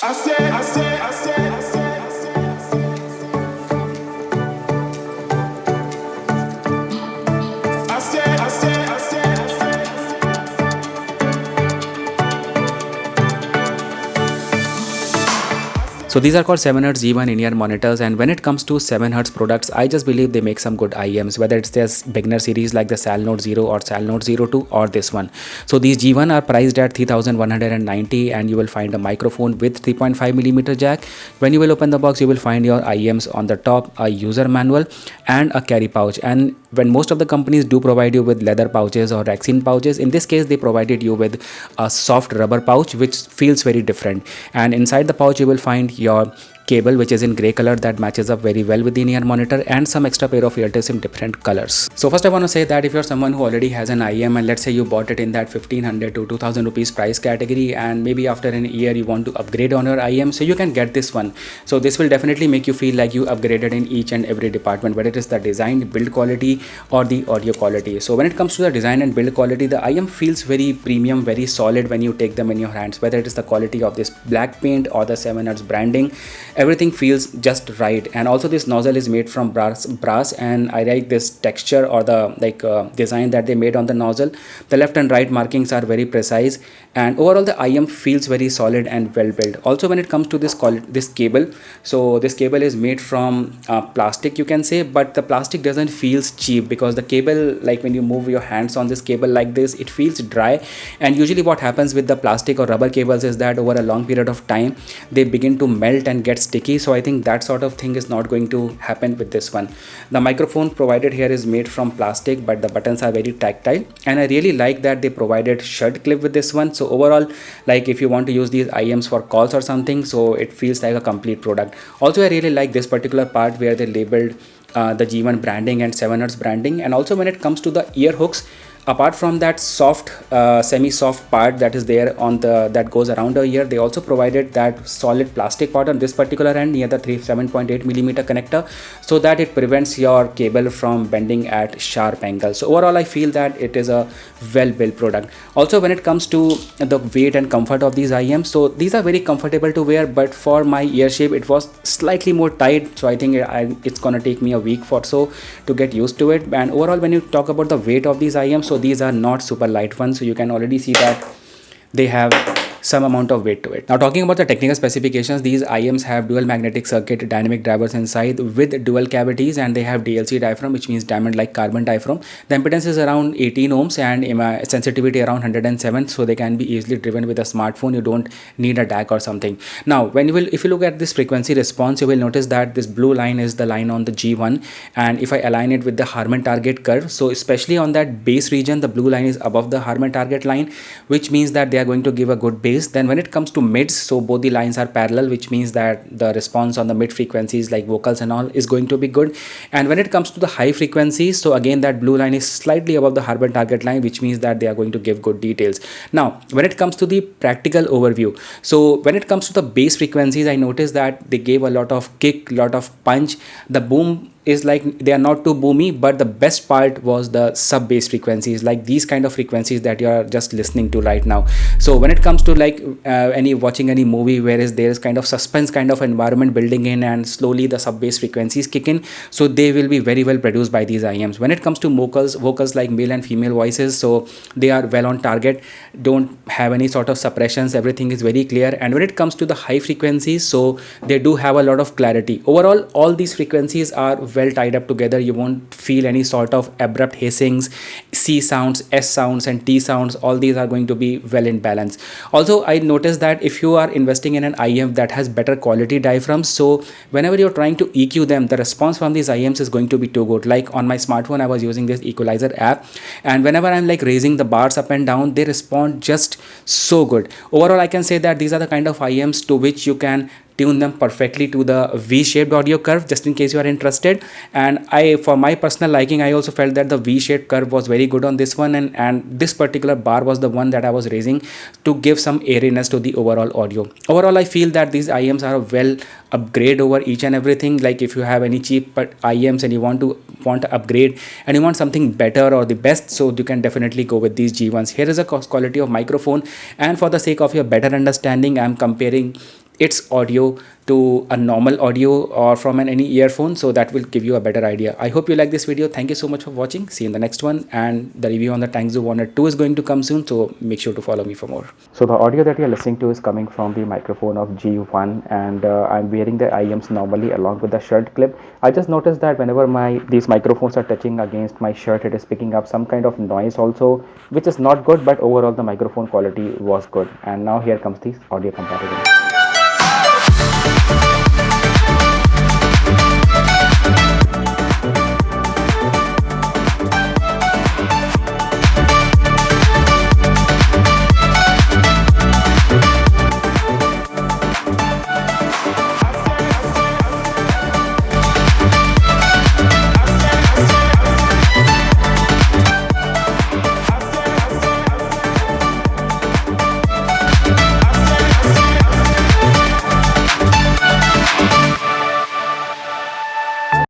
So these are called 7Hz G1 in-ear monitors, and when it comes to 7Hz products, I just believe they make some good IEMs, whether it's their beginner series like the Sal Note 0 or Sal Note 02 or this one. So these G1 are priced at 3190, and you will find a microphone with 3.5mm jack. When you will open the box, you will find your IEMs on the top, a user manual and a carry pouch. And when most of the companies do provide you with leather pouches or Rexine pouches, in this case they provided you with a soft rubber pouch which feels very different, and inside the pouch you will find your cable, which is in gray color, that matches up very well with the in-ear monitor, and some extra pair of earbuds in different colors. So first I want to say that if you're someone who already has an IEM, and let's say you bought it in that 1500 to 2000 rupees price category, and maybe after an year you want to upgrade on your IEM, so you can get this one. So this will definitely make you feel like you upgraded in each and every department, whether it is the design, build quality or the audio quality. So when it comes to the design and build quality, the IEM feels very premium, very solid when you take them in your hands, whether it is the quality of this black paint or the 7Hz branding. Everything feels just right. And also this nozzle is made from brass, and I like this texture or the design that they made on the nozzle. The left and right markings are very precise, and overall the IEM feels very solid and well built. Also when it comes to this cable, so this cable is made from plastic, you can say, but the plastic doesn't feels cheap, because the cable, like when you move your hands on this cable like this, it feels dry. And usually what happens with the plastic or rubber cables is that over a long period of time they begin to melt and get sticky. So I think that sort of thing is not going to happen with this one. The microphone provided here is made from plastic, but the buttons are very tactile, and I really like that they provided shirt clip with this one. So overall, like if you want to use these IEMs for calls or something, so it feels like a complete product. Also I really like this particular part where they labeled the G1 branding and 7Hz branding. And also when it comes to the ear hooks, apart from that soft semi-soft part that is there on the that goes around the ear, they also provided that solid plastic part on this particular end near the 7.8mm connector, so that it prevents your cable from bending at sharp angles. So overall I feel that it is a well built product. Also when it comes to the weight and comfort of these IEMs, so these are very comfortable to wear, but for my ear shape it was slightly more tight, so I think it's gonna take me a week or so to get used to it. And overall when you talk about the weight of these IEMs, so these are not super light ones, so you can already see that they have some amount of weight to it. Now talking about the technical specifications, these IEMs have dual magnetic circuit dynamic drivers inside with dual cavities, and they have DLC diaphragm, which means diamond like carbon diaphragm. The impedance is around 18 ohms and sensitivity around 107, so they can be easily driven with a smartphone. You don't need a DAC or something. Now if you look at this frequency response, you will notice that this blue line is the line on the G1, and if I align it with the Harman target curve, so especially on that bass region, the blue line is above the Harman target line, which means that they are going to give a good bass. Then when it comes to mids, so both the lines are parallel, which means that the response on the mid frequencies like vocals and all is going to be good. And when it comes to the high frequencies, so again that blue line is slightly above the Harman target line, which means that they are going to give good details. Now when it comes to the practical overview, so when it comes to the bass frequencies, I noticed that they gave a lot of kick, lot of punch. The boom is like they are not too boomy, but the best part was the sub bass frequencies, like these kind of frequencies that you are just listening to right now. So when it comes to like watching any movie whereas there is kind of suspense kind of environment building in, and slowly the sub bass frequencies kick in, so they will be very well produced by these IEMs. When it comes to vocals like male and female voices, so they are well on target, don't have any sort of suppressions, everything is very clear. And when it comes to the high frequencies, so they do have a lot of clarity. Overall all these frequencies are well tied up together. You won't feel any sort of abrupt hissings, C sounds, S sounds and T sounds. All these are going to be well in balance. Also I noticed that if you are investing in an IEM that has better quality diaphragms, so whenever you're trying to EQ them, the response from these IEMs is going to be too good. Like on my smartphone I was using this equalizer app, and whenever I'm like raising the bars up and down, they respond just so good. Overall I can say that these are the kind of IEMs to which you can tune them perfectly to the V-shaped audio curve, just in case you are interested. And for my personal liking, I also felt that the V-shaped curve was very good on this one, and this particular bar was the one that I was raising to give some airiness to the overall audio. Overall I feel that these IEMs are a well upgrade over each and everything. Like if you have any cheap IEMs and you want to upgrade and you want something better or the best, so you can definitely go with these G1s. Here is a quality of microphone, and for the sake of your better understanding, I am comparing its audio to a normal audio or from any earphone, so that will give you a better idea. I hope you like this video. Thank you so much for watching. See you in the next one, and the review on the Tangzu Warner 2 is going to come soon, so make sure to follow me for more. So the audio that you're listening to is coming from the microphone of G1, and I'm wearing the IEMs normally along with the shirt clip. I just noticed that whenever these microphones are touching against my shirt, it is picking up some kind of noise also, which is not good, but overall the microphone quality was good. And now here comes the audio comparison.